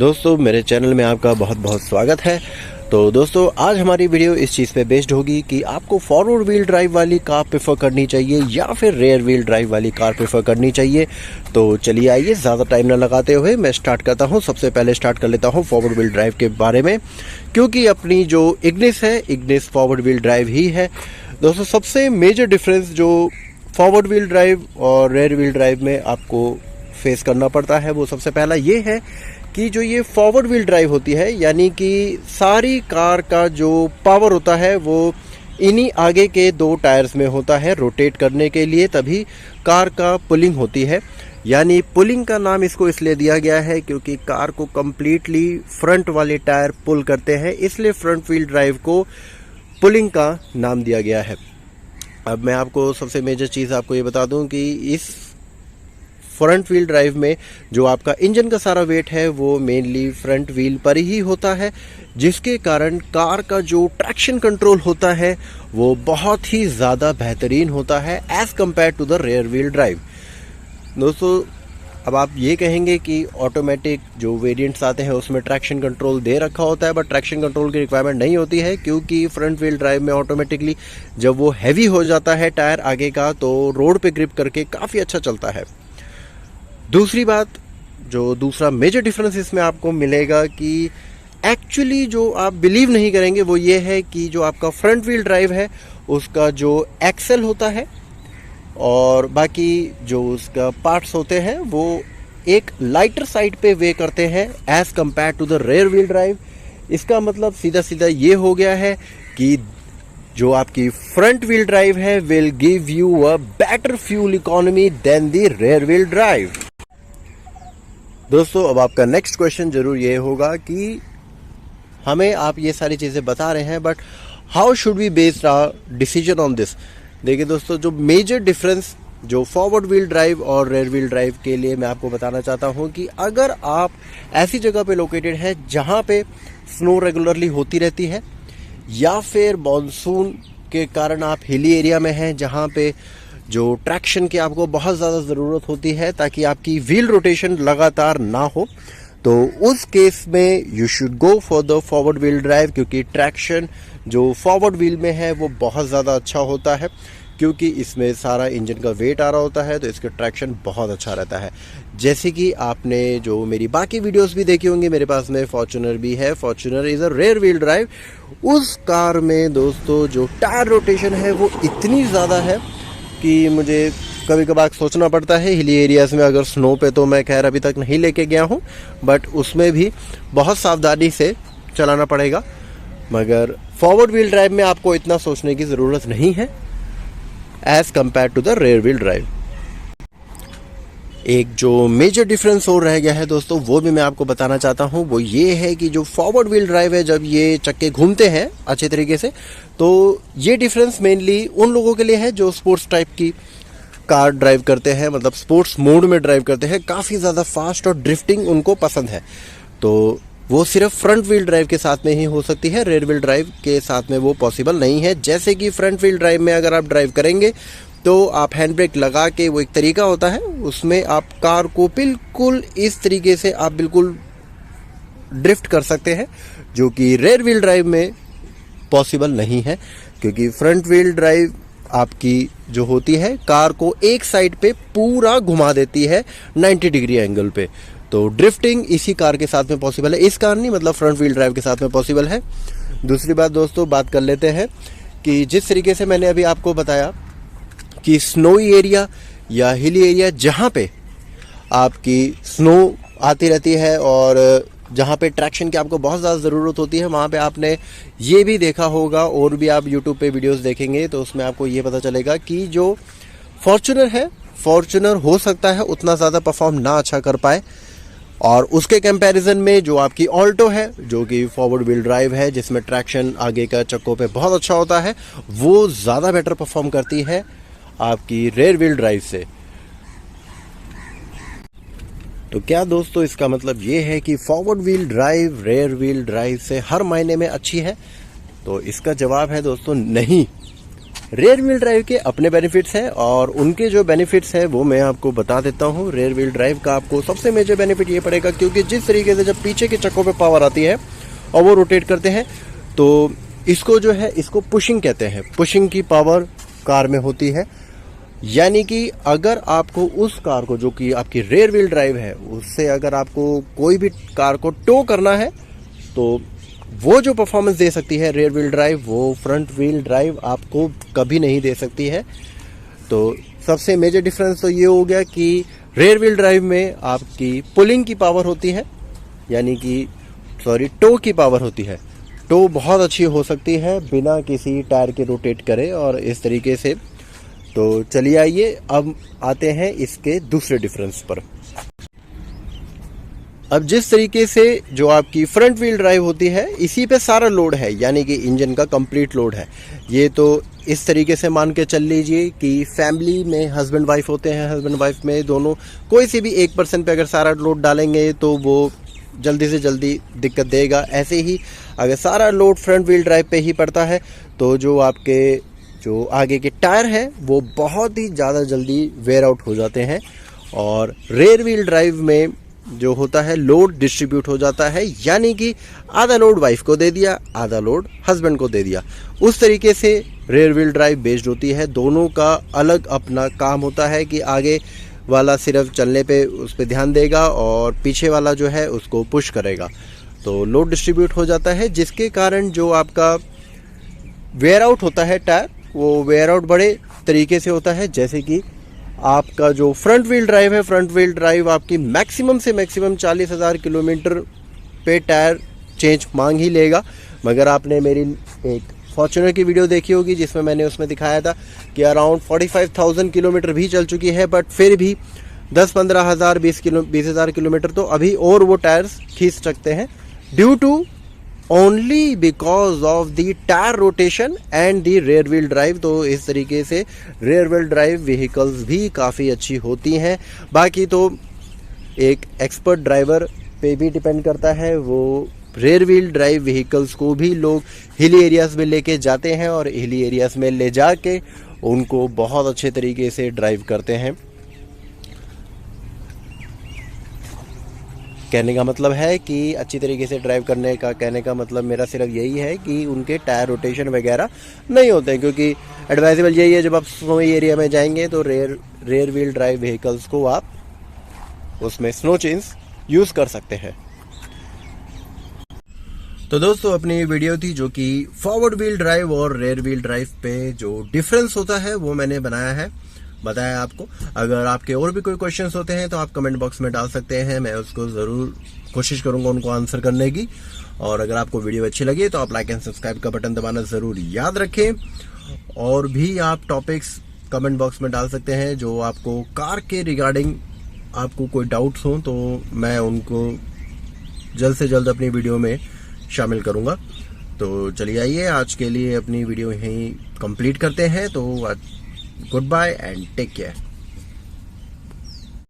दोस्तों मेरे चैनल में आपका बहुत बहुत स्वागत है। तो दोस्तों आज हमारी वीडियो इस चीज़ पे बेस्ड होगी कि आपको फॉरवर्ड व्हील ड्राइव वाली कार प्रेफर करनी चाहिए या फिर रेयर व्हील ड्राइव वाली कार प्रेफर करनी चाहिए। तो चलिए आइए ज़्यादा टाइम ना लगाते हुए मैं स्टार्ट करता हूँ। सबसे पहले स्टार्ट कर लेता हूँ फॉरवर्ड व्हील ड्राइव के बारे में, क्योंकि अपनी जो इग्निस है, इग्निस फॉरवर्ड व्हील ड्राइव ही है। दोस्तों सबसे मेजर डिफरेंस जो फॉरवर्ड व्हील ड्राइव और रेयर व्हील ड्राइव में आपको फेस करना पड़ता है वो सबसे पहला ये है कि जो ये फॉरवर्ड व्हील ड्राइव होती है, यानी कि सारी कार का जो पावर होता है वो इन्हीं आगे के दो टायर्स में होता है रोटेट करने के लिए, तभी कार का पुलिंग होती है। यानी पुलिंग का नाम इसको इसलिए दिया गया है क्योंकि कार को कम्प्लीटली फ्रंट वाले टायर पुल करते हैं, इसलिए फ्रंट व्हील ड्राइव को पुलिंग का नाम दिया गया है। अब मैं आपको सबसे मेजर चीज़ आपको ये बता दूं कि इस फ्रंट व्हील ड्राइव में जो आपका इंजन का सारा वेट है वो मेनली फ्रंट व्हील पर ही होता है, जिसके कारण कार का जो ट्रैक्शन कंट्रोल होता है वो बहुत ही ज़्यादा बेहतरीन होता है as compare to the rear wheel drive. दोस्तों अब आप ये कहेंगे कि ऑटोमेटिक जो वेरिएंट्स आते हैं उसमें ट्रैक्शन कंट्रोल दे रखा होता है, बट ट्रैक्शन कंट्रोल की रिक्वायरमेंट नहीं होती है, क्योंकि फ्रंट व्हील ड्राइव में ऑटोमेटिकली जब वो हैवी हो जाता है टायर आगे का तो रोड पे ग्रिप करके काफ़ी अच्छा चलता है। दूसरी बात, जो दूसरा मेजर डिफरेंस इसमें आपको मिलेगा कि एक्चुअली जो आप बिलीव नहीं करेंगे वो ये है कि जो आपका फ्रंट व्हील ड्राइव है उसका जो एक्सेल होता है और बाकी जो उसका पार्ट्स होते हैं वो एक लाइटर साइड पे वे करते हैं as compare to the rear wheel drive. इसका मतलब सीधा सीधा ये हो गया है कि जो आपकी फ्रंट व्हील ड्राइव है will give you a better fuel economy than the rear wheel drive. दोस्तों अब आपका नेक्स्ट क्वेश्चन जरूर ये होगा कि हमें आप ये सारी चीज़ें बता रहे हैं, but how should we based our decision on this. देखिए दोस्तों, जो मेजर डिफरेंस जो फॉरवर्ड व्हील ड्राइव और रेयर व्हील ड्राइव के लिए मैं आपको बताना चाहता हूँ कि अगर आप ऐसी जगह पे लोकेटेड है जहाँ पे स्नो रेगुलरली होती रहती है, या फिर मॉनसून के कारण आप हिली एरिया में हैं जहाँ पे जो ट्रैक्शन की आपको बहुत ज़्यादा ज़रूरत होती है ताकि आपकी व्हील रोटेशन लगातार ना हो, तो उस केस में you should go for the forward wheel drive, क्योंकि ट्रैक्शन जो फॉरवर्ड व्हील में है वो बहुत ज़्यादा अच्छा होता है, क्योंकि इसमें सारा इंजन का वेट आ रहा होता है तो इसका ट्रैक्शन बहुत अच्छा रहता है। जैसे कि आपने जो मेरी बाकी वीडियोस भी देखी होंगी, मेरे पास में फॉर्च्यूनर भी है, Fortuner is a rare wheel drive. उस कार में दोस्तों जो टायर रोटेशन है वो इतनी ज़्यादा है कि मुझे कभी कभार सोचना पड़ता है हिली एरियाज़ में, अगर स्नो पे तो मैं खैर अभी तक नहीं लेके गया हूँ, बट उसमें भी बहुत सावधानी से चलाना पड़ेगा। मगर फॉरवर्ड व्हील ड्राइव में आपको इतना सोचने की ज़रूरत नहीं है as compare to the rear wheel drive. एक जो मेजर डिफरेंस और रह गया है दोस्तों वो भी मैं आपको बताना चाहता हूँ, वो ये है कि जो फॉरवर्ड व्हील ड्राइव है जब ये चक्के घूमते हैं अच्छे तरीके से, तो ये डिफरेंस मेनली उन लोगों के लिए है जो स्पोर्ट्स टाइप की कार ड्राइव करते हैं, मतलब स्पोर्ट्स मोड में ड्राइव करते हैं, काफ़ी ज़्यादा फास्ट और ड्रिफ्टिंग उनको पसंद है, तो वो सिर्फ फ्रंट व्हील ड्राइव के साथ में ही हो सकती है, रेयर व्हील ड्राइव के साथ में वो पॉसिबल नहीं है। जैसे कि फ्रंट व्हील ड्राइव में अगर आप ड्राइव करेंगे तो आप हैंड ब्रेक लगा के, वो एक तरीका होता है, उसमें आप कार को बिल्कुल इस तरीके से आप बिल्कुल ड्रिफ्ट कर सकते हैं, जो कि रेयर व्हील ड्राइव में पॉसिबल नहीं है, क्योंकि फ्रंट व्हील ड्राइव आपकी जो होती है कार को एक साइड पे पूरा घुमा देती है 90 डिग्री एंगल पे, तो ड्रिफ्टिंग इसी कार के साथ में पॉसिबल है, इस कार नहीं, मतलब फ्रंट व्हील ड्राइव के साथ में पॉसिबल है। दूसरी बात दोस्तों, बात कर लेते हैं कि जिस तरीके से मैंने अभी आपको बताया कि स्नोई एरिया या हिली एरिया जहाँ पे आपकी स्नो आती रहती है और जहाँ पे ट्रैक्शन की आपको बहुत ज़्यादा ज़रूरत होती है, वहाँ पे आपने ये भी देखा होगा और भी आप यूट्यूब पे वीडियोस देखेंगे तो उसमें आपको ये पता चलेगा कि जो फॉर्च्यूनर है, फॉर्च्यूनर हो सकता है उतना ज़्यादा परफॉर्म ना अच्छा कर पाए, और उसके कंपैरिजन में जो आपकी ऑल्टो है जो कि फॉरवर्ड व्हील ड्राइव है जिसमें ट्रैक्शन आगे का चक्कों पे बहुत अच्छा होता है, वो ज़्यादा बेटर परफॉर्म करती है आपकी रेयर व्हील ड्राइव से। तो क्या दोस्तों इसका मतलब ये है कि forward wheel drive rare wheel drive से हर मायने में अच्छी है? तो इसका जवाब है दोस्तों नहीं। रेयर व्हील ड्राइव के अपने बेनिफिट्स हैं और उनके जो बेनिफिट्स हैं वो मैं आपको बता देता हूं। रेयर व्हील ड्राइव का आपको सबसे मेजर बेनिफिट ये पड़ेगा, क्योंकि जिस तरीके से जब पीछे के चक्कों पे पावर आती है और वो रोटेट करते हैं तो इसको जो है इसको पुशिंग कहते हैं। पुशिंग की पावर कार में होती है, यानी कि अगर आपको उस कार को, जो कि आपकी रेयर व्हील ड्राइव है, उससे अगर आपको कोई भी कार को टो करना है तो वो जो परफॉर्मेंस दे सकती है रेयर व्हील ड्राइव, वो फ्रंट व्हील ड्राइव आपको कभी नहीं दे सकती है। तो सबसे मेजर डिफरेंस तो ये हो गया कि रेयर व्हील ड्राइव में आपकी पुलिंग की पावर होती है, यानी कि टो की पावर होती है। टो बहुत अच्छी हो सकती है बिना किसी टायर के रोटेट करे और इस तरीके से। तो चलिए आइए अब आते हैं इसके दूसरे डिफरेंस पर। अब जिस तरीके से जो आपकी फ्रंट व्हील ड्राइव होती है, इसी पे सारा लोड है, यानी कि इंजन का कंप्लीट लोड है। ये तो इस तरीके से मान के चल लीजिए कि फैमिली में हस्बैंड वाइफ होते हैं, हस्बैंड वाइफ में दोनों कोई से भी एक पर्सन पे अगर सारा लोड डालेंगे तो वो जल्दी से जल्दी दिक्कत देगा। ऐसे ही अगर सारा लोड फ्रंट व्हील ड्राइव पे ही पड़ता है तो जो आपके जो आगे के टायर हैं वो बहुत ही ज़्यादा जल्दी वेयर आउट हो जाते हैं। और रेयर व्हील ड्राइव में जो होता है लोड डिस्ट्रीब्यूट हो जाता है, यानी कि आधा लोड वाइफ को दे दिया, आधा लोड हस्बैंड को दे दिया। उस तरीके से रेयर व्हील ड्राइव बेस्ड होती है। दोनों का अलग अपना काम होता है कि आगे वाला सिर्फ चलने पे उस पर ध्यान देगा और पीछे वाला जो है उसको पुश करेगा। तो लोड डिस्ट्रीब्यूट हो जाता है, जिसके कारण जो आपका वेयर आउट होता है टायर, वो वेयर आउट बड़े तरीके से होता है। जैसे कि आपका जो फ्रंट व्हील ड्राइव है, फ्रंट व्हील ड्राइव आपकी मैक्सिमम से मैक्सिमम 40,000 किलोमीटर पे टायर चेंज मांग ही लेगा। मगर आपने मेरी एक फॉर्च्यूनर की वीडियो देखी होगी जिसमें मैंने उसमें दिखाया था कि अराउंड 45,000 किलोमीटर भी चल चुकी है, बट फिर भी 10-15 हज़ार 20,000 किलोमीटर तो अभी और वो टायर्स खींच सकते हैं, due to only because of the tyre rotation and the rear wheel drive. तो इस तरीके से रेयर व्हील ड्राइव व्हीकल्स भी काफ़ी अच्छी होती हैं। बाकी तो एक एक्सपर्ट ड्राइवर पे भी डिपेंड करता है। वो रेयर व्हील ड्राइव व्हीकल्स को भी लोग हिली एरियाज़ में लेके जाते हैं और हिली एरियाज़ में ले जाके उनको बहुत अच्छे तरीके से ड्राइव करते हैं। कहने का मतलब है कि अच्छी तरीके से ड्राइव करने का कहने का मतलब मेरा सिर्फ यही है कि उनके टायर रोटेशन वगैरह नहीं होते हैं, क्योंकि एडवाइजेबल यही है जब आप स्नोई एरिया में जाएंगे तो रेयर व्हील ड्राइव व्हीकल्स को आप उसमें स्नो चेन्स यूज़ कर सकते हैं। तो दोस्तों अपनी वीडियो थी जो कि फॉरवर्ड व्हील ड्राइव और रेयर व्हील ड्राइव पे जो डिफरेंस होता है वो मैंने बताया आपको। अगर आपके और भी कोई क्वेश्चंस होते हैं तो आप कमेंट बॉक्स में डाल सकते हैं, मैं उसको ज़रूर कोशिश करूंगा उनको आंसर करने की। और अगर आपको वीडियो अच्छी लगी तो आप लाइक एंड सब्सक्राइब का बटन दबाना ज़रूर याद रखें। और भी आप टॉपिक्स कमेंट बॉक्स में डाल सकते हैं जो आपको कार के रिगार्डिंग आपको कोई डाउट्स हो तो मैं उनको जल्द से जल्द अपनी वीडियो में शामिल करूंगा। तो चलिए आइए आज के लिए अपनी वीडियो यहीं कंप्लीट करते हैं। तो goodbye and take care.